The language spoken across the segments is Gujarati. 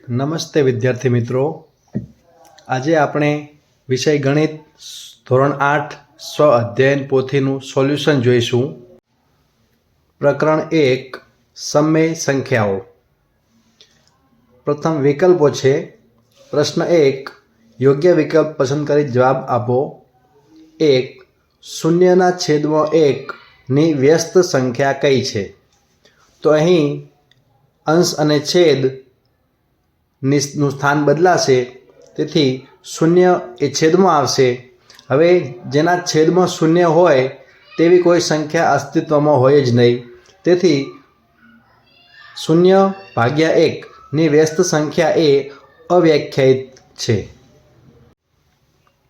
નમસ્તે વિદ્યાર્થી મિત્રો, આજે આપણે વિષય ગણિત ધોરણ 8 સ્વ અધ્યયન પોથીનું સોલ્યુશન જોઈશું. પ્રકરણ 1 સમય સંખ્યાઓ. પ્રથમ વિકલ્પો છે. પ્રશ્ન 1, યોગ્ય વિકલ્પ પસંદ કરી જવાબ આપો. 1, શૂન્યના છેદમાં 1 ની વ્યસ્ત સંખ્યા કઈ છે? તો અહીં અંશ અને છેદ નું સ્થાન બદલાશે, તેથી શૂન્ય એ છેદમાં આવશે. હવે જેના છેદમાં શૂન્ય હોય તેવી કોઈ સંખ્યા અસ્તિત્વમાં હોય જ નહીં, તેથી 0/1 ની વ્યસ્ત સંખ્યા એ અવ્યાખ્યાયિત છે.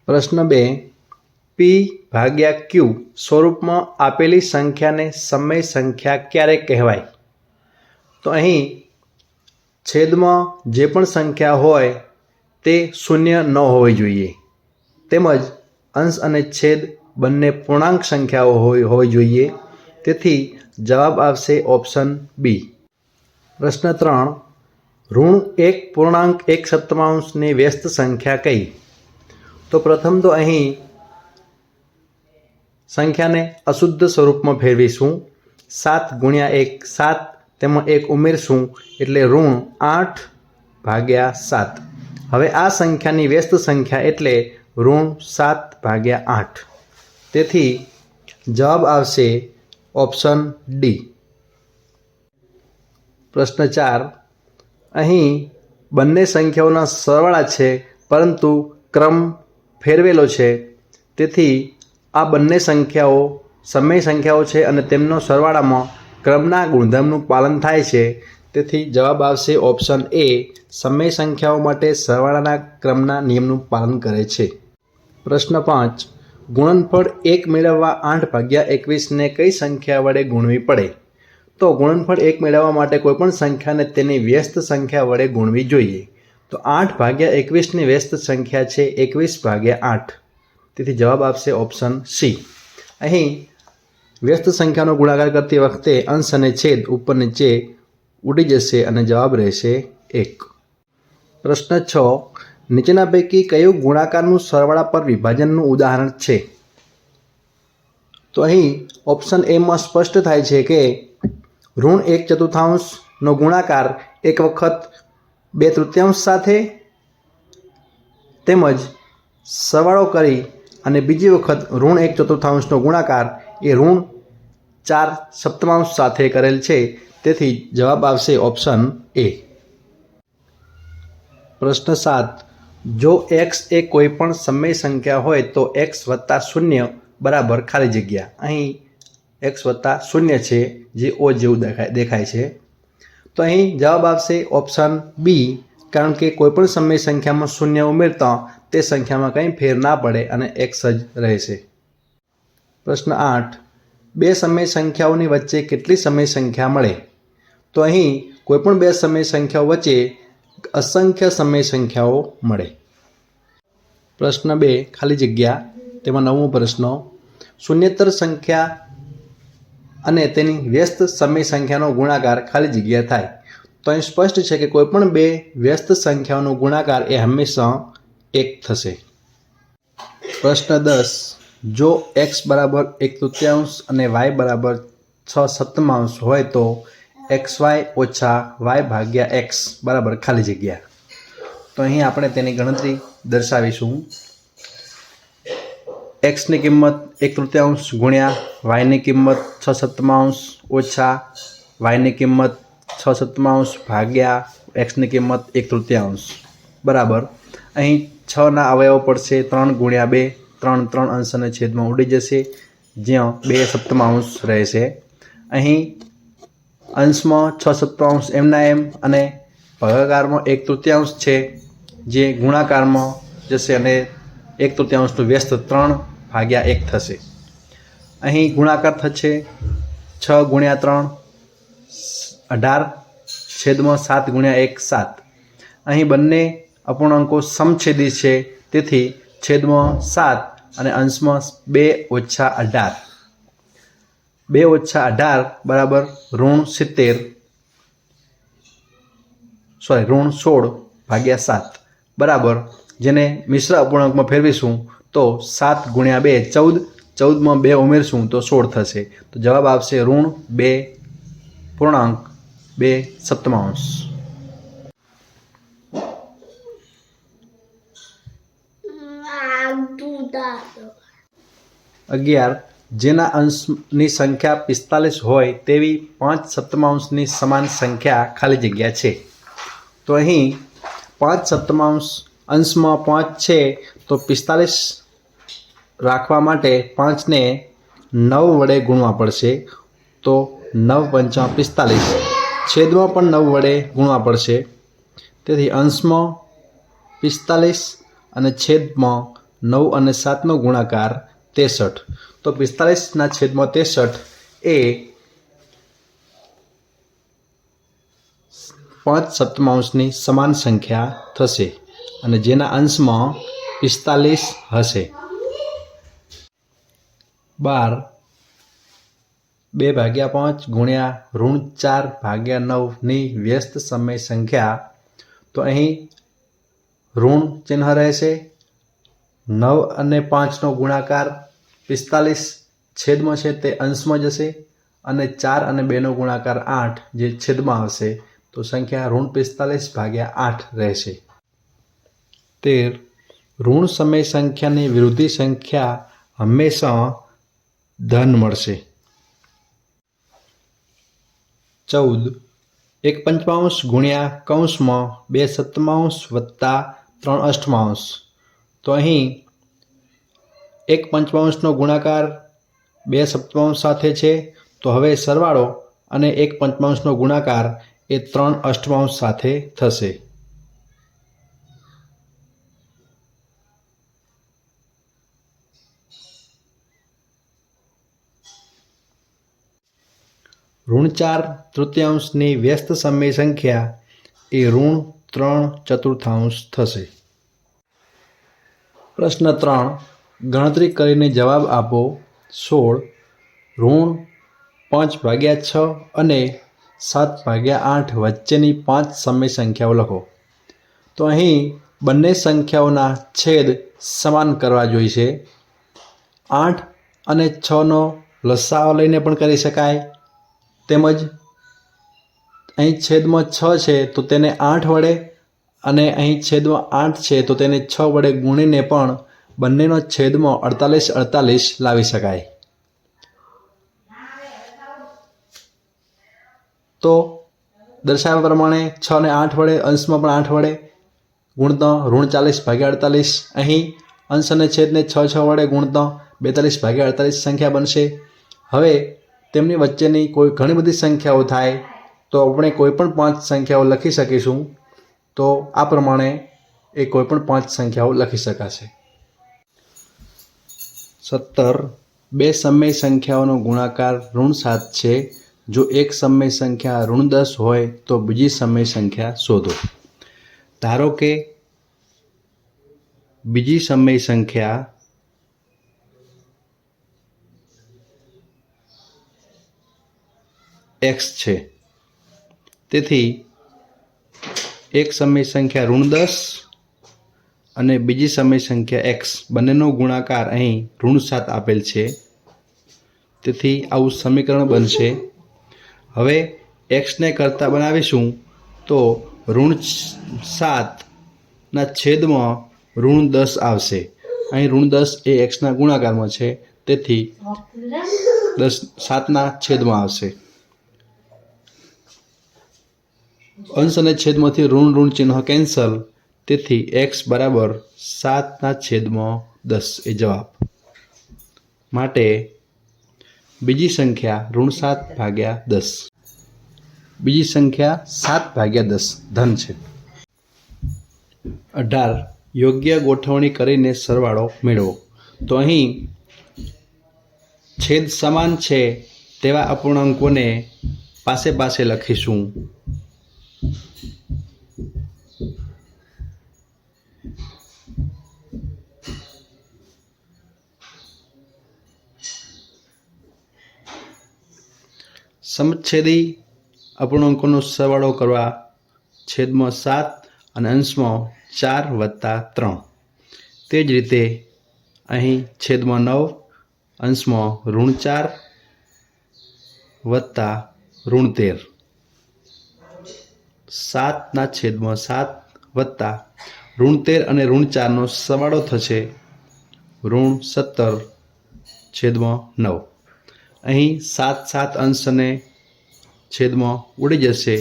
પ્રશ્ન 2, p/q સ્વરૂપમાં આપેલી સંખ્યાને સમય સંખ્યા ક્યારે કહેવાય? તો અહીં છેદમાં જે પણ સંખ્યા હોય તે શૂન્ય ન હોવી જોઈએ, તેમજ અંશ અને છેદ બંને પૂર્ણાંક સંખ્યાઓ હોવી જોઈએ, તેથી જવાબ આવશે ઓપ્શન બી. પ્રશ્ન 3, (1.1 ની વ્યસ્ત સંખ્યા કઈ? તો પ્રથમ તો અહીં સંખ્યાને અશુદ્ધ સ્વરૂપમાં ફેરવીશું. 7 × 1 7, તેમાં 1 ઉમેરશું એટલે (8/7). હવે આ સંખ્યાની વ્યસ્ત સંખ્યા એટલે (7/8). તેથી જવાબ આવશે ઓપ્શન ડી. પ્રશ્ન 4, અહીં બંને સંખ્યાઓના સરવાળા છે પરંતુ ક્રમ ફેરવેલો છે, તેથી આ બંને સંખ્યાઓ સમય સંખ્યાઓ છે અને તેમનો સરવાળામાં ક્રમના ગુણધર્મનું પાલન થાય છે, તેથી જવાબ આવશે ઓપ્શન એ. સમય સંખ્યાઓ માટે સરવાળાના ક્રમના નિયમનું પાલન કરે છે. પ્રશ્ન 5, ગુણનફળ 1 મેળવવા 8/21 ને કઈ સંખ્યા વડે ગુણવી પડે? તો ગુણનફળ 1 મેળવવા માટે કોઈપણ સંખ્યાને તેની વ્યસ્ત સંખ્યા વડે ગુણવી જોઈએ. તો 8/21 ની વ્યસ્ત સંખ્યા છે 21/8, તેથી જવાબ આવશે ઓપ્શન સી. અહીં વ્યસ્ત સંખ્યાનો ગુણાકાર કરતી વખતે અંશ અને છેદ ઉપર નીચે ઉડી જશે અને જવાબ રહેશે 1. પ્રશ્ન 6, નીચેના પૈકી કયું ગુણાકારનું સરવાળા પર વિભાજનનું ઉદાહરણ છે? તો અહીં ઓપ્શન એમાં સ્પષ્ટ થાય છે કે (1/4) નો ગુણાકાર એક વખત 2/3 સાથે તેમજ સરવાળો કરી અને બીજી વખત (1/4) નો ગુણાકાર એ (4/7) સાથે કરેલ છે, તેથી જવાબ આવશે ઓપ્શન એ. પ્રશ્ન 7, જો x એ કોઈ પણ સમય સંખ્યા હોય તો x + 0 = ખાલી જગ્યા. અહીં x + 0 છે, જે O જેવું દેખાય છે, તો અહીં જવાબ આવશે ઓપ્શન બી, કારણ કે કોઈપણ સમય સંખ્યામાં શૂન્ય ઉમેરતા તે સંખ્યામાં કંઈ ફેર ના પડે અને x જ રહેશે. પ્રશ્ન 8, બે સમય સંખ્યાઓની વચ્ચે કેટલી સમય સંખ્યા મળે? તો અહીં કોઈપણ બે સમય સંખ્યાઓ વચ્ચે અસંખ્ય સમય સંખ્યાઓ મળે. પ્રશ્ન 2, ખાલી જગ્યા. તેમાં 9મો પ્રશ્ન, શૂન્યેતર સંખ્યા અને તેની વ્યસ્ત સમય સંખ્યાનો ગુણાકાર ખાલી જગ્યા થાય. તો અહીં સ્પષ્ટ છે કે કોઈપણ બે વ્યસ્ત સંખ્યાઓનો ગુણાકાર એ હંમેશા 1 થશે. પ્રશ્ન 10, જો x = 1/3 અને y = 6/7 હોય તો xy - y/x = ખાલી જગ્યા. તો અહીં આપણે તેની ગણતરી દર્શાવીશું. x ની કિંમત 1/3 ગુણ્યા y ની કિંમત 6/7 ઓછા y ની કિંમત 6/7 ભાગ્યા x ની કિંમત 1/3 બરાબર. અહીં 6 ના અવયવો પડશે 3 × 2, 3 અંશ અને છેદમાં ઉડી જશે, જ્યાં 2/7 રહેશે. અહીં અંશમાં 6/7 એમના એમ અને ભાગાકારમાં 1/3 છે, જે ગુણાકારમાં જશે અને 1/3 નું વ્યસ્ત 3/1 થશે. અહીં ગુણાકાર થશે 6 × 3 18, છેદમાં 7 × 1 7. અહીં બંને અપૂર્ણાંકો સમછેદી છે, તેથી છેદમાં 7 અને અંશમાં 2 - 18. 2 - 18 = -70. ઋણ 16/7 બરાબર, જેને મિશ્ર અપૂર્ણાંકમાં ફેરવીશું તો 7 × 2 14, 14માં 2 ઉમેરશું તો 16 થશે. તો જવાબ આવશે ઋણ 2.2. 11. જેના અંશની સંખ્યા 45 હોય તેવી 5/7 સમાન સંખ્યા ખાલી જગ્યા છે. તો અહીં 5/7 અંશમાં 5 છે તો 45 રાખવા માટે 5ને 9 વડે ગુણવા પડશે. તો 9×5 = 45. છેદમાં પણ 9 વડે ગુણવા પડશે. તેથી અંશમાં 45 અને છેદમાં 9 અને 7નો ગુણાકાર 63. તો 45/63 એ 5/7 સમાન સંખ્યા થશે અને જેના અંશમાં 45 હશે. 12 2/5 ગુણ્યા -4/9 વ્યસ્ત સમય સંખ્યા. તો અહીં ઋણ ચિહ્ન રહેશે. 9 અને 5નો ગુણાકાર 45 છેદમાં છે તે અંશમાં જશે અને 4 અને 2નો ગુણાકાર 8 જે છેદમાં આવશે. તો સંખ્યા -45/8 રહેશે. 13. ઋણ સમય સંખ્યાની વિરોધી સંખ્યા હંમેશા ધન મળશે. 14 1/5 ગુણ્યા (2/7 + 3/8). તો અહીં 1/5નો ગુણાકાર 2/7 સાથે છે. તો હવે સરવાળો અને 1/5નો ગુણાકાર એ 3/8 સાથે થશે. ઋણ 4/3 વ્યસ્ત સમય સંખ્યા એ ઋણ 3/4 થશે. પ્રશ્ન 3. ગણતરી કરીને જવાબ આપો. 16 ઋણ 5/6 અને 7/8 વચ્ચેની 5 સમય સંખ્યાઓ લખો. તો અહીં બંને સંખ્યાઓના છેદ સમાન કરવા જોઈશે. 8 અને 6નો લસાઅ લઈને પણ કરી શકાય. તેમજ અહીં છેદમાં 6 છે તો તેને 8 વડે અને અહીં છેદમાં 8 છે તો તેને 6 વડે ગુણીને પણ બંનેનો છેદમાં 48 લાવી શકાય. તો દર્શાવ્યા પ્રમાણે 6 ને 8 વડે, અંશમાં પણ 8 વડે ગુણતા ઋણ 40/48. અહીં અંશ અને છેદને 6 વડે ગુણતા 42/48 સંખ્યા બનશે. હવે તેમની વચ્ચેની કોઈ ઘણી બધી સંખ્યાઓ થાય તો આપણે કોઈ પણ 5 સંખ્યાઓ લખી શકીશું. તો આ પ્રમાણે એ કોઈ પણ 5 સંખ્યાઓ લખી શકાશે. 17 બે સમય સંખ્યાઓનો ગુણાકાર ઋણ 7 છે. જો એક સમય સંખ્યા ઋણ 10 હોય તો બીજી સમય સંખ્યા શોધો. ધારો કે બીજી સમય સંખ્યા x છે. તેથી એક સમય સંખ્યા ઋણ 10 અને બીજી સમય સંખ્યા x બંનેનો ગુણાકાર અહીં ઋણ 7 આપેલ છે. તેથી આવું સમીકરણ બનશે. હવે xને કરતા બનાવીશું તો ઋણ 7ના છેદમાં ઋણ 10 આવશે. અહીં ઋણ 10 એ xના ગુણાકારમાં છે. તેથી 7ના છેદમાં આવશે. અંશ અને છેદમાંથી ઋણ ચિહ્ન કેન્સલ. તેથી x બરાબર 7/10 એ જવાબ. માટે બીજી સંખ્યા ઋણ 7/10. બીજી સંખ્યા 7/10 ધન છે. 18 યોગ્ય ગોઠવણી કરીને સરવાળો મેળવો. તો અહીં છેદ સમાન છે તેવા અપૂર્ણાંકોને પાસે પાસે લખીશું. સમછેદી અપૂર્ણાંકોનો સરવાળો કરવા છેદમાં 7 અને અંશમાં 4 વત્તા 3. તે જ રીતે અહીં છેદમાં 9 અંશમાં -4 વત્તા -13. 7 છેદમાં 7 વત્તા -13 અને -4નો સરવાળો થશે -17 છેદમાં 9. અહીં 7 અંશ અને છેદમાં ઉડી જશે,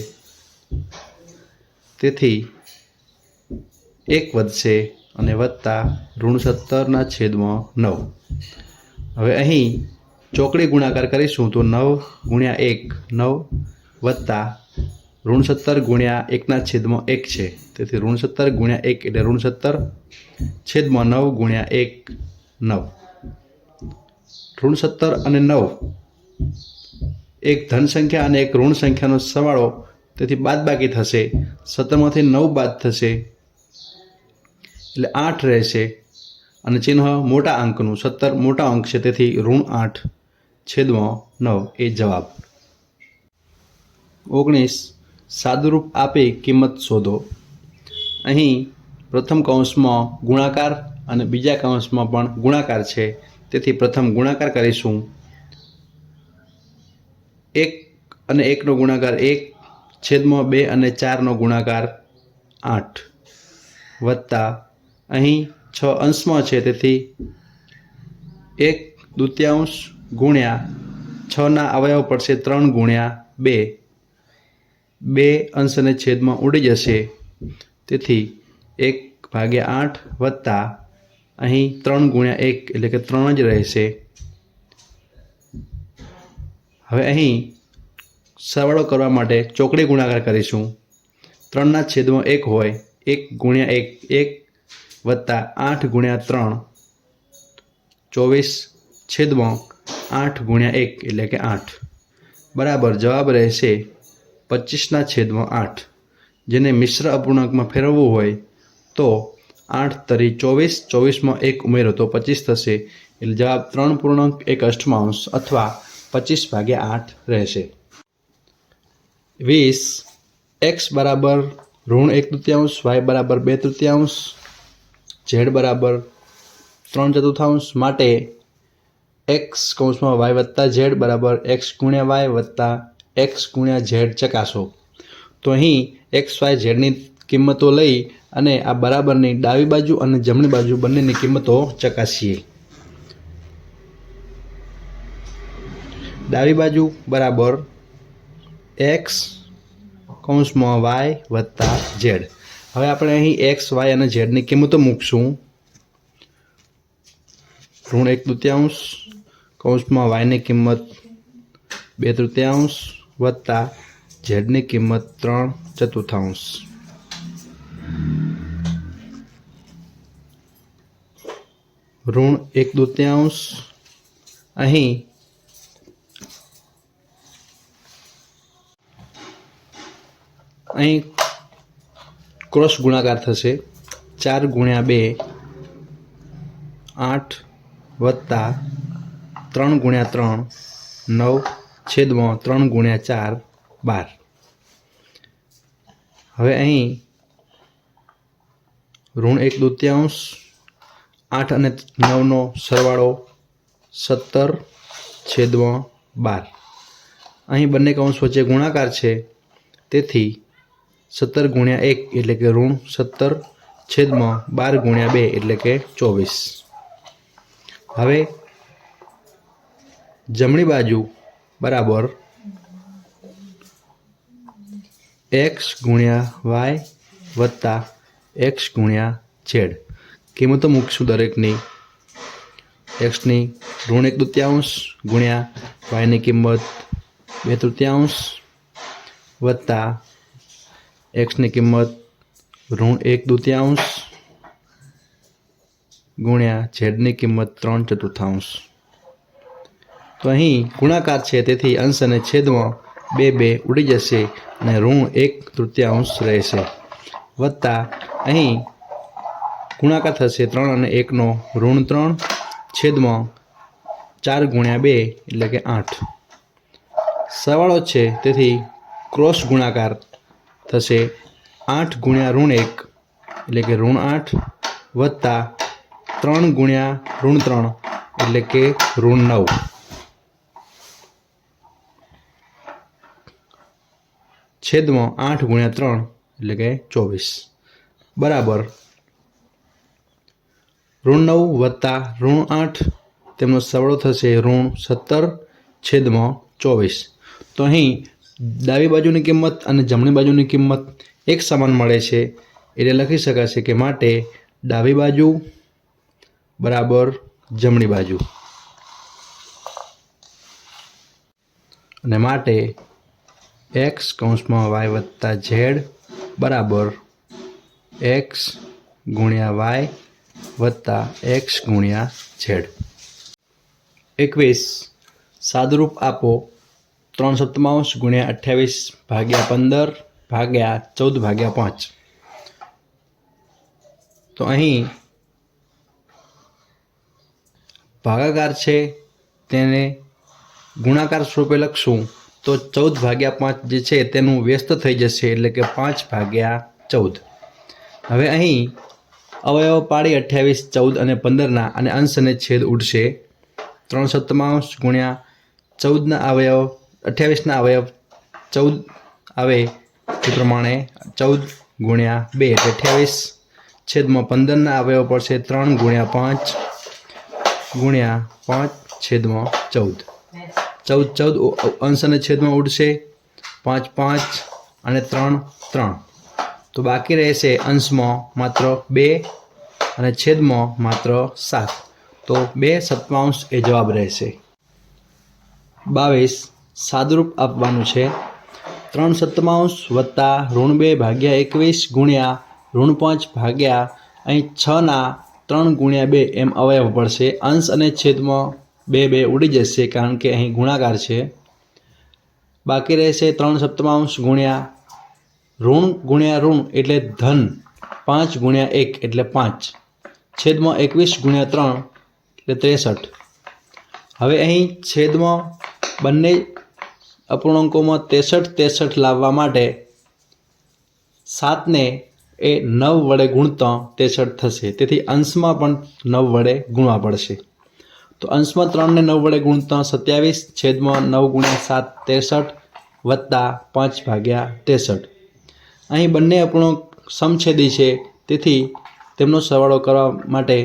તેથી 1 વધશે અને વત્તા -17 છેદમાં 9. હવે અહીં ચોકડી ગુણાકાર કરીશું તો 9 ગુણ્યા 1 9 વત્તા -17 ગુણ્યા 1 છેદમાં 1 છે, તેથી -17 ગુણ્યા 1 એટલે -17 છેદમાં 9 ગુણ્યા 1 9. -17 અને 9 એક ધન સંખ્યા અને એક ઋણ સંખ્યાનો સરવાળો, તેથી બાદબાકી થશે. 17માંથી 9 બાદ થશે એટલે 8 રહેશે અને ચિહ્ન મોટા અંકનું. 17 મોટા અંક છે, તેથી -8 છેદમાં 9 એ જવાબ. 19 સાદુરૂપ આપી કિંમત શોધો. અહીં પ્રથમ કૌંસમાં ગુણાકાર અને બીજા કૌંસમાં પણ ગુણાકાર છે, તેથી પ્રથમ ગુણાકાર કરીશું. 1 અને 1નો ગુણાકાર 1 છેદમાં 2 અને 4નો ગુણાકાર 8 વત્તા અહીં 6 અંશમાં છે, તેથી 1/2 ગુણ્યા 6ના અવયવ પડશે 3 ગુણ્યા 2. 2 અંશ અને છેદમાં ઉડી જશે, તેથી 1/8 વત્તા અહીં 3 ગુણ્યા 1 એટલે કે 3 જ રહેશે. હવે અહીં સરવાળો કરવા માટે ચોકડી ગુણાકાર કરીશું. 3 છેદમાં 1 હોય 1 ગુણ્યા 1 1 વત્તા 8 ગુણ્યા 3 24 છેદમાં 8 ગુણ્યા 1 એટલે કે 8 બરાબર જવાબ રહેશે 25 છેદમાં 8. જેને મિશ્ર અપૂર્ણાંકમાં ફેરવવું હોય તો 8 તરી 24, 24માં 1 ઉમેરો તો 25 થશે, એટલે જવાબ 3.1 અથવા 25/8 રહેશે. 20 x બરાબર -1/3, y બરાબર 2/3, z બરાબર 3/4 માટે x કૌંસમાં y વત્તા z બરાબર x ગુણ્યા y વત્તા x ગુણ્યા z ચકાસો. તો અહીં x, y, zની કિંમતો લઈ અને આ બરાબરની ડાબી બાજુ અને જમણી બાજુ બંનેની કિંમતો ચકાસીએ. ડાબી બાજુ બરાબર x કૌંસમાં y વત્તા z. હવે આપણે અહીં x, y અને zની કિંમતો મૂકશું. -1/3 કૌંસમાં yની કિંમત 2/3 વત્તા zની કિંમત 3/4. -1/3 અહીં ક્રોસ ગુણાકાર થશે. 4 ગુણ્યા 2 8 વત્તા 3 ગુણ્યા 3 9 છેદમાં 3 ગુણ્યા 4 12. હવે અહીં -1/3 8 અને 9નો સરવાળો 17 છેદમાં 12. અહીં બંને કૌંસ વચ્ચે ગુણાકાર છે, તેથી 17 ગુણ્યા 1 એટલે કે -17 છેદમાં 12 ગુણ્યા 2 એટલે કે 24. હવે જમણી બાજુ બરાબર x ગુણ્યા y વત્તા x ગુણ્યા z. કિંમતો મૂકીશું દરેકની. xની -1/3 ગુણ્યા yની કિંમત 2/3 વત્તા xની કિંમત -1/3 ગુણ્યા zની કિંમત 3/4. તો અહીં ગુણાકાર છે, તેથી અંશ અને છેદમાં 2 ઉડી જશે અને -1/3 રહેશે. વત્તા અહીં ગુણાકાર થશે 3 અને 1નો -3 છેદમાં 4 ગુણ્યા 2 એટલે કે 8. સરવાળો છે, તેથી ક્રોસ ગુણાકાર થશે. 8 ગુણ્યા ઋણ 1 એટલે કે ઋણ 8 વત્તા 3 ગુણ્યા ઋણ 3 એટલે કે ઋણ 9 છેદમાં 8 ગુણ્યા 3 એટલે કે 24 બરાબર ઋણ 9 વત્તા ઋણ 8 તેમનો સરવાળો થશે ઋણ 17 છેદમાં 24. તો અહીં ડાબી બાજુની કિંમત અને જમણી બાજુની કિંમત એક સમાન મળે છે એટલે લખી શકાશે કે માટે ડાબી બાજુ બરાબર જમણી બાજુ અને માટે x કૌંસમાં y વત્તા z બરાબર x ગુણ્યા y વત્તા x ગુણ્યા z. 21 સાદુરૂપ આપો 3/7 ગુણ્યા 28 ભાગ્યા 15 ભાગ્યા 14 ભાગ્યા 5. તો અહીં ભાગાકાર છે તેને ગુણાકાર સ્વરૂપે લખશું તો 14 ભાગ્યા 5 જે છે તેનું વ્યસ્ત થઈ જશે એટલે કે 5 ભાગ્યા 14. હવે અહીં અવયવ પાડી 28 14 અને 15ના અને અંશ અને છેદ ઉડશે 3/7 ગુણ્યા 14ના અવયવ 28ના અવયવ 14 આવે એ પ્રમાણે 14 ગુણ્યા 2 એટલે 28 છેદમાં 15ના અવયવ પડશે 3 ગુણ્યા 5 ગુણ્યા 5 છેદમાં 14. 14 અંશ અને છેદમાં ઉડશે 5 5 અને 3 3. તો બાકી રહેશે અંશમાં માત્ર 2 અને છેદમાં માત્ર 7. તો 2/7 એ જવાબ રહેશે. 22 સાદુરૂપ આપવાનું છે 3/7 વત્તા ઋણ 2 ભાગ્યા 21 ગુણ્યા ઋણ 5 ભાગ્યા અહીં 6ના 3 ગુણ્યા 2 એમ અવયવ પડશે. અંશ અને છેદમાં 2 ઉડી જશે કારણ કે અહીં ગુણાકાર છે. બાકી રહેશે 3/7 ગુણ્યા ઋણ એટલે ધન 5 ગુણ્યા 1 એટલે 5 છેદમાં 21 ગુણ્યા 3 એટલે 63. હવે અહીં છેદમાં બંને અપૂર્ણાંકોમાં 63 લાવવા માટે 7ને એ 9 વડે ગુણતા 63 થશે. તેથી અંશમાં પણ 9 વડે ગુણવા પડશે. તો અંશમાં 3ને 9 વડે ગુણતા 27 છેદમાં 9 ગુણ્યા 7 63 વત્તા 5 ભાગ્યા 63. અહીં બંને અપૂર્ણાંક સમછેદી છે તેથી તેમનો સરવાળો કરવા માટે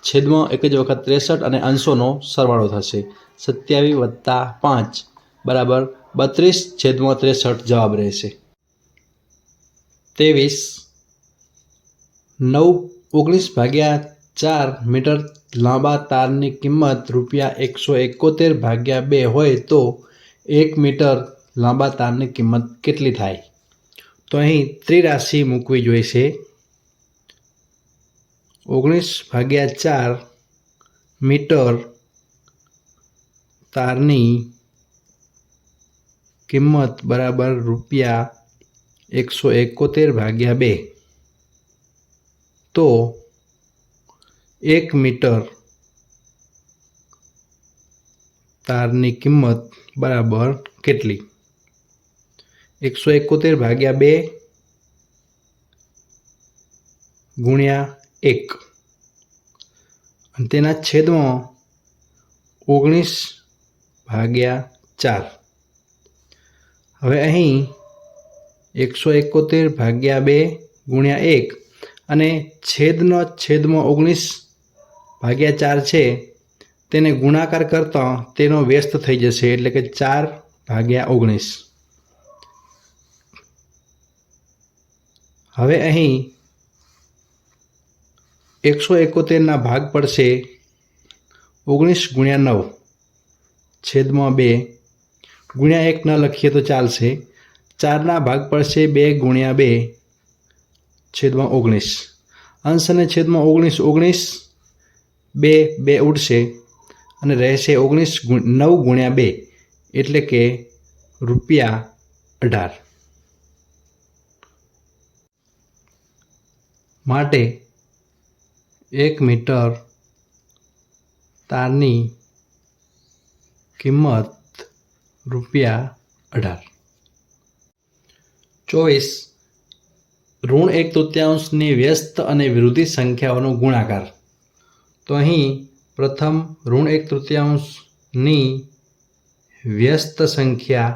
છેદમાં એક જ વખત 63 અને અંશોનો સરવાળો થશે 27 વત્તા 5 બરાબર 32 છેદમાં 63 જવાબ રહેશે. 23 19 ભાગ્યા 4 મીટર લાંબા તારની કિંમત ₹171 ભાગ્યા 2 હોય તો 1 મીટર લાંબા તારની કિંમત કેટલી થાય? તો અહીં ત્રિરાશિ મૂકવી જોઈશે. 19 ભાગ્યા 4 મીટર તારની કિંમત બરાબર ₹171 ભાગ્યા 2 તો 1 મીટર તારની કિંમત બરાબર કેટલી? 171 ભાગ્યા 2 ગુણ્યા 1 અને તેના છેદમાં 19 ભાગ્યા 4. હવે અહીં 171 ભાગ્યા 2 ગુણ્યા 1 અને છેદમાં 19 ભાગ્યા 4 છે તેને ગુણાકાર કરતાં તેનો વ્યસ્ત થઈ જશે એટલે કે 4 ભાગ્યા 19. હવે અહીં 171ના ભાગ પડશે 19 ગુણ્યા 9 છેદમાં 2 ગુણ્યા 1 ન લખીએ તો ચાલશે. 4ના ભાગ પડશે 2 ગુણ્યા 2 છેદમાં 19. અંશ અને છેદમાં 19 2 ઉડશે અને રહેશે 9 ગુણ્યા 2 એટલે કે ₹18. માટે 1 મીટર તારની કિંમત ₹18. 24 ઋણ 1/3 વ્યસ્ત અને વિરોધી સંખ્યાઓનો ગુણાકાર. તો અહીં પ્રથમ ઋણ 1/3 વ્યસ્ત સંખ્યા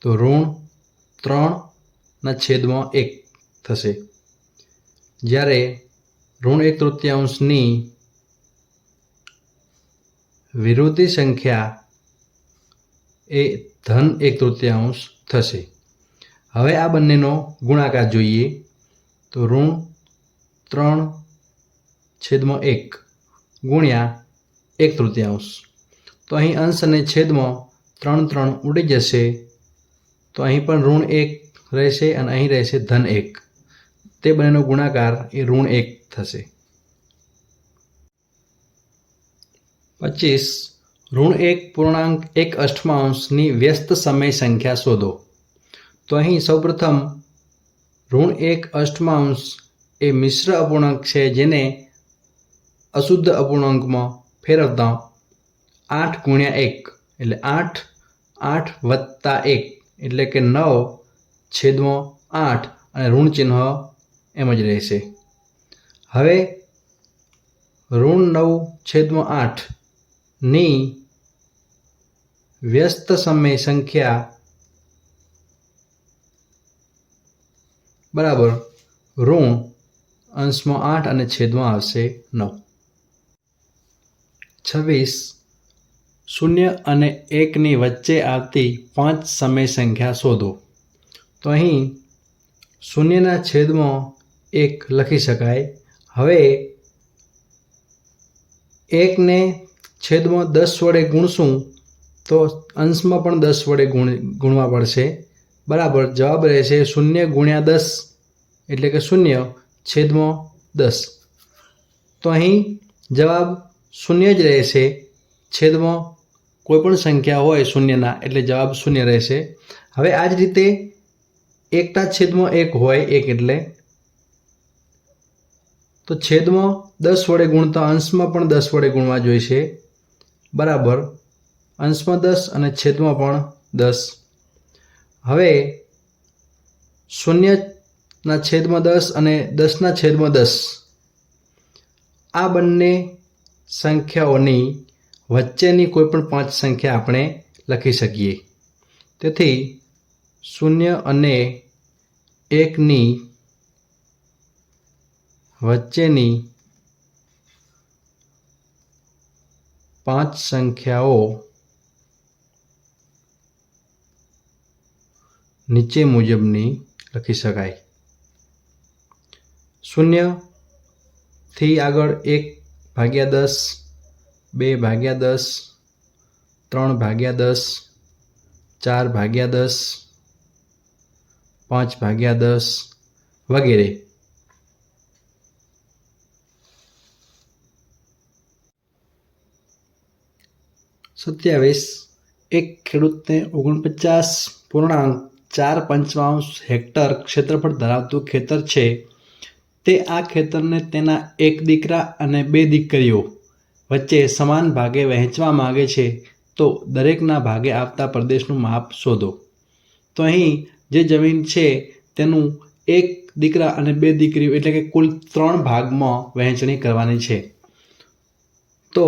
તો ઋણ 3/1 થશે, જ્યારે ઋણ 1/3 વિરોધી સંખ્યા એ ધન 1/3 થશે. હવે આ બંનેનો ગુણાકાર જોઈએ તો ઋણ 3/1 ગુણ્યા 1/3. તો અહીં અંશ અને છેદમાં 3 ઉડી જશે, તો અહીં પણ ઋણ 1 રહેશે અને અહીં રહેશે ધન 1. તે બંનેનો ગુણાકાર એ ઋણ 1 થશે. 25 ઋણ 1.1/8 વ્યસ્ત સમય સંખ્યા શોધો. તો અહીં સૌપ્રથમ ઋણ 1/8 એ મિશ્ર અપૂર્ણાંક છે, જેને અશુદ્ધ અપૂર્ણાંકમાં ફેરવતા 8 ગુણ્યા 1 એટલે 8, 8 વત્તા 1 એટલે કે 9/8 અને ઋણ ચિહ્ન એમ જ રહેશે. હવે ઋણ 9/8 વ્યસ્ત સમય સંખ્યા બરાબર ઋણ અંશમાં 8 અને છેદમાં આવશે 9. 26 0 અને 1 વચ્ચે આવતી 5 સમય સંખ્યા શોધો. તો અહીં 0/1 લખી શકાય. હવે 1 છેદમાં 10 વડે ગુણશું તો અંશમાં પણ 10 વડે ગુણવા પડશે. બરાબર જવાબ રહેશે 0 ગુણ્યા 10 એટલે કે 0/10. તો અહીં જવાબ 0 જ રહેશે. છેદમાં કોઈ પણ સંખ્યા હોય શૂન્યના એટલે જવાબ 0 રહેશે. હવે આ જ રીતે 1/1 હોય 1 એટલે તો છેદમાં 10 વડે ગુણતા અંશમાં પણ 10 વડે ગુણવા જોઈશે. બરાબર અંશમાં 10 અને છેદમાં પણ 10. હવે 0/10 અને 10/10 આ બંને સંખ્યાઓની વચ્ચેની કોઈ પણ 5 સંખ્યા આપણે લખી શકીએ. તેથી 0 અને 1 વચ્ચેની 5 સંખ્યાઓ નીચે મુજબની લખી શકાય. 0 થી આગળ 1/10, 2/10, 3/10, 4/10, 5/10 વગેરે. 27 એક ખેડૂતને 49.4 હેક્ટર ક્ષેત્રફળ ધરાવતું ખેતર છે. તે આ ખેતરને તેના એક દીકરા અને 2 દીકરીઓ વચ્ચે સમાન ભાગે વહેંચવા માંગે છે. તો દરેકના ભાગે આવતા પ્રદેશનું માપ શોધો. તો અહીં જે જમીન છે તેનું એક દીકરા અને 2 દીકરીઓ એટલે કે કુલ 3 ભાગમાં વહેંચણી કરવાની છે. તો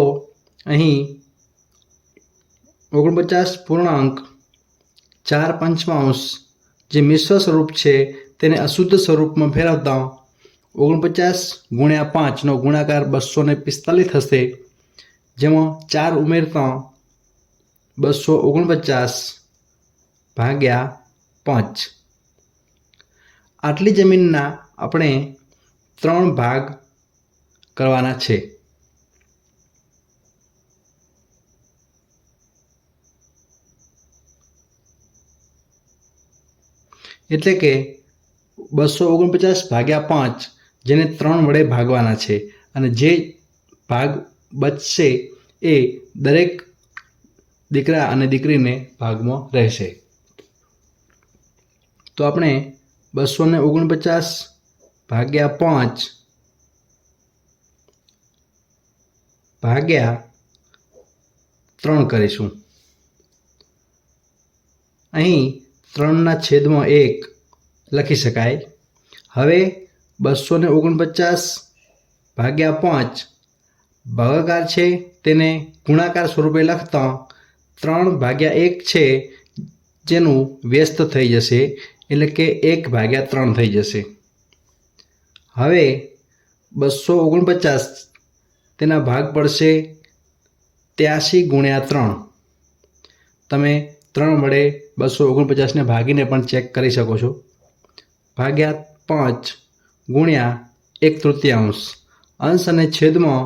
અહીં 49.4 જે મિશ્ર સ્વરૂપ છે તેને અશુદ્ધ સ્વરૂપમાં ફેરવતા 49 ગુણ્યા 5 ગુણાકાર 245 થશે, જેમાં 4 ઉમેરતા 249/5. આટલી જમીનના આપણે 3 ભાગ કરવાના છે. એટલે કે 249/5 જેને 3 વડે ભાગવાના છે અને જે ભાગ બચશે એ દરેક દીકરા અને દીકરીને ભાગમાં રહેશે. તો આપણે 249/5 ભાગ્યા 3 કરીશું. અહીં 3/1 લખી શકાય. હવે 249 ભાગ્યા 5 ભાગાકાર છે તેને ગુણાકાર સ્વરૂપે લખતા 3/1 છે જેનું વ્યસ્ત થઈ જશે એટલે કે 1/3 થઈ જશે. હવે 249 તેના ભાગ પડશે 83 × 3. તમે 3 વડે 249ને ભાગીને પણ ચેક કરી શકો છો. ભાગ્યા 5 ગુણ્યા 1/3. અંશ અને છેદમાં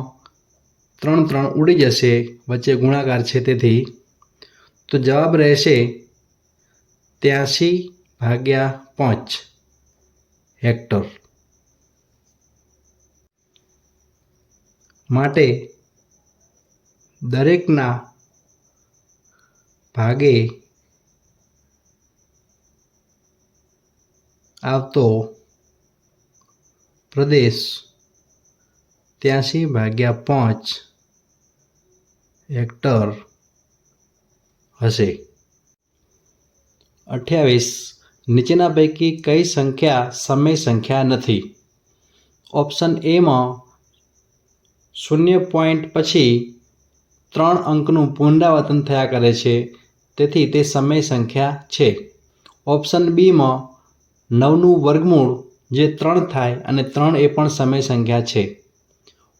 3 ઉડી જશે, વચ્ચે ગુણાકાર છે તેથી. તો જવાબ રહેશે 83/5 હેક્ટર. માટે દરેકના ભાગે આવતો પ્રદેશ 83/5 હેક્ટર હશે. 28 નીચેના પૈકી કઈ સંખ્યા સમય સંખ્યા નથી? ઓપ્શન એમાં 0 પોઈન્ટ પછી 3 અંકનું પુનરાવર્તન થયા કરે છે તેથી તે સમય સંખ્યા છે. ઓપ્શન બીમાં 9નું વર્ગમૂળ જે 3 થાય અને 3 એ પણ સમય સંખ્યા છે.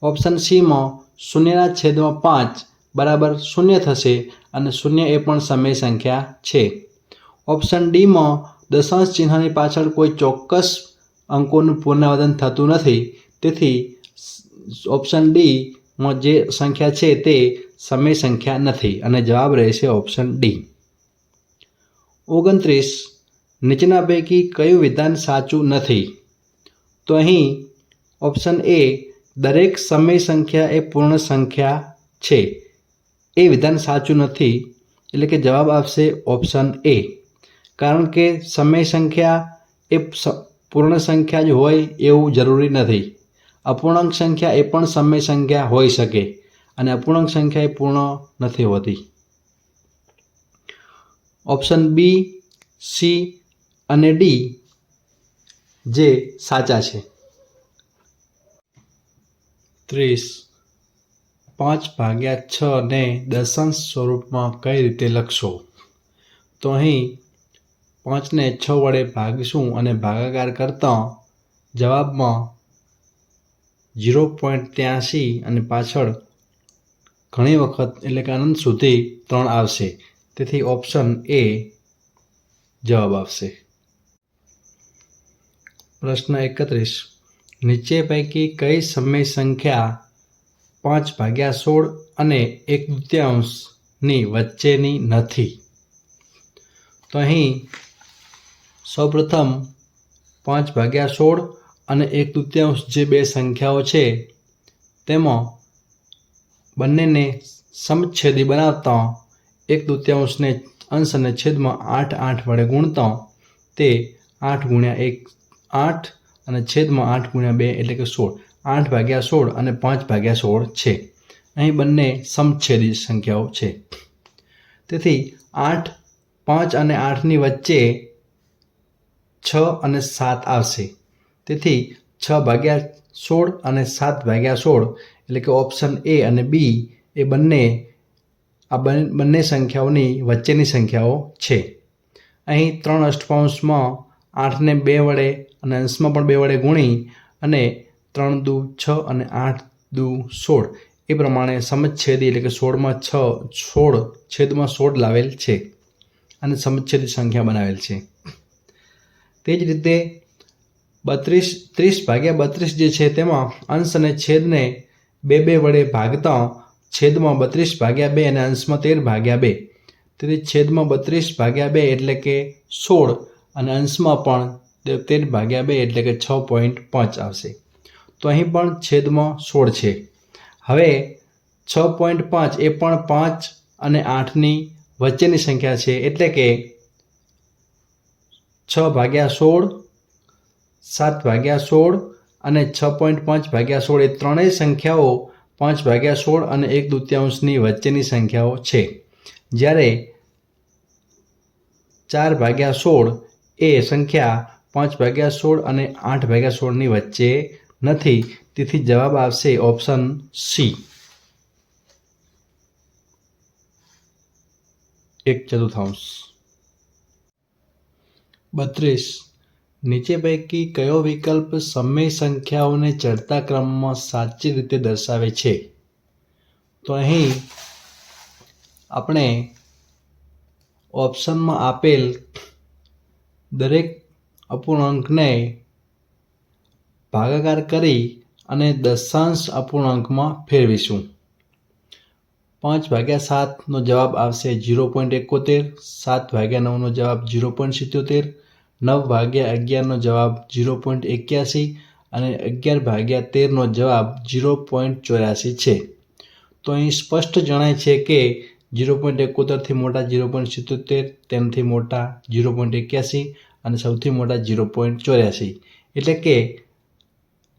ઓપ્શન સીમાં 0/5 બરાબર 0 થશે અને 0 એ પણ સમય સંખ્યા છે. ઓપ્શન ડીમાં દશાંશ ચિહ્નની પાછળ કોઈ ચોક્કસ અંકોનું પુનરાવર્તન થતું નથી તેથી ઓપ્શન ડીમાં જે સંખ્યા છે તે સમય સંખ્યા નથી અને જવાબ રહેશે ઓપ્શન ડી. 29 નીચેના પૈકી કયું વિધાન સાચું નથી? તો અહીં ઓપ્શન એ દરેક સમય સંખ્યા એ પૂર્ણ સંખ્યા છે એ વિધાન સાચું નથી એટલે કે જવાબ આવશે ઓપ્શન એ. કારણ કે સમય સંખ્યા એ પૂર્ણ સંખ્યા જ હોય એવું જરૂરી નથી. અપૂર્ણાંક સંખ્યા એ પણ સમય સંખ્યા હોઈ શકે અને અપૂર્ણાંક સંખ્યા એ પૂર્ણ નથી હોતી. ઓપ્શન બી, સી અને ડી જે સાચા છે. 30 5/6 ને દશાંશ સ્વરૂપમાં કઈ રીતે લખશો? તો અહીં 5ને 6 વડે ભાગીશું અને ભાગાકાર કરતાં જવાબમાં 0.83 અને પાછળ ઘણી વખત એટલે કે અનંત સુધી 3 આવશે તેથી ઓપ્શન એ જવાબ આવશે. પ્રશ્ન 31 નીચે પૈકી કઈ સમય સંખ્યા 5/16 અને 1/2ની વચ્ચેની નથી? તો અહીં સૌપ્રથમ 5/16 અને 1/2 જે બે સંખ્યાઓ છે તેમાં બંનેને સમછેદી બનાવતા 1/2ને અંશ અને છેદમાં 8 વડે ગુણતા તે 8 × 1 8 અને છેદમાં 8 × 2 એટલે કે 16. 8/16 અને 5/16 છે. અહીં બંને સમછેદી સંખ્યાઓ છે તેથી 8, 5 અને 8ની વચ્ચે 6 અને 7 આવશે તેથી 6/16 અને 7/16 એટલે કે ઓપ્શન એ અને બી એ બંને સંખ્યાઓની વચ્ચેની સંખ્યાઓ છે. અહીં 3 અષ્ટપાંશમાં 8ને 2 વડે અને અંશમાં પણ 2 વડે ગુણી અને 3 × 2 = 6 અને 8 × 2 = 16 એ પ્રમાણે સમછેદી એટલે કે 16 લાવેલ છે અને સમછેદી સંખ્યા બનાવેલ છે. તે જ રીતે 30/32 જે છે તેમાં અંશ અને છેદને 2 વડે ભાગતા છેદમાં 32/2 અને અંશમાં 13/2 તેથી છેદમાં 32/2 એટલે કે 16 અને અંશમાં પણ 13/2 એટલે કે 6.5 આવશે. તો અહીં પણ છેદમાં 16 છે. હવે 6.5 એ પણ 5 અને 8ની વચ્ચેની સંખ્યા છે એટલે કે 6/16 7/16 અને 6.5/16 એ ત્રણેય સંખ્યાઓ 5/16 અને 1/2ની વચ્ચેની સંખ્યાઓ છે. જ્યારે 4/16 એ સંખ્યા 5/16 અને 8/16ની વચ્ચે નથી. તેથી જવાબ આવશે ઓપ્શન સી, 1/4. 32. નીચે પૈકી કયો વિકલ્પ સમય સંખ્યાઓને ચડતા ક્રમમાં સાચી રીતે દર્શાવે છે? તો અહીં આપણે ઓપ્શનમાં આપેલ દરેક અપૂર્ણાંકને ભાગાકાર કરી અને દશાંશ અપૂર્ણાંકમાં ફેરવીશું. 5/7નો જવાબ આવશે 0.71, 7/9નો જવાબ 0.77, 9/11નો જવાબ 0.81 અને 11/13નો જવાબ 0.84 છે. તો અહીં સ્પષ્ટ જણાય છે કે 0.71થી મોટા 0.77, તેનાથી મોટા 0.81 અને સૌથી મોટા 0.84. એટલે કે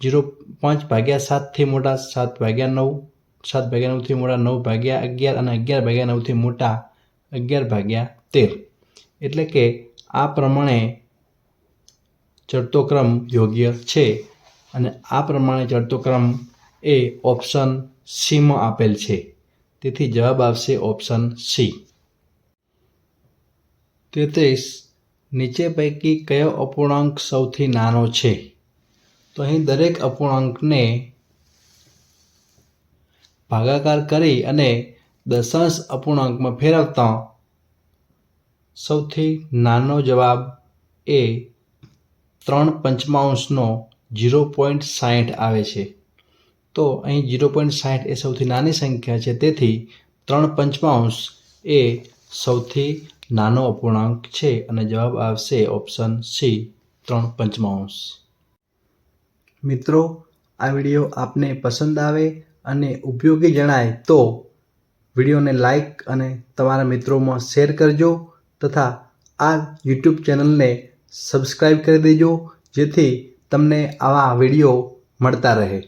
5/7થી મોટા 7/9, 7/9થી મોટા 9/11 અને 11/9થી મોટા 11/13. એટલે કે આ પ્રમાણે ચડતો ક્રમ યોગ્ય છે અને આ પ્રમાણે ચડતો ક્રમ એ ઓપ્શન સીમાં આપેલ છે. તેથી જવાબ આવશે ઓપ્શન સી. 33. નીચે પૈકી કયો અપૂર્ણાંક સૌથી નાનો છે? તો અહીં દરેક અપૂર્ણાંકને ભાગાકાર કરી અને દશાંશ અપૂર્ણાંકમાં ફેરવતા સૌથી નાનો જવાબ એ 3/5નો 0.60 આવે છે. તો અહીં 0.60 એ સૌથી નાની સંખ્યા છે. તેથી 3/5 એ સૌથી નાનો અપૂર્ણાંક છે અને જવાબ આવશે ઓપ્શન સી, 3/5. મિત્રો, આ વિડીયો આપને પસંદ આવે અને ઉપયોગી જણાય તો વિડીયોને લાઈક અને તમારા મિત્રોમાં શેર કરજો તથા આ યુટ્યુબ ચેનલને સબસ્ક્રાઈબ કરી દેજો, જેથી તમને આવા વિડીયો મળતા રહે.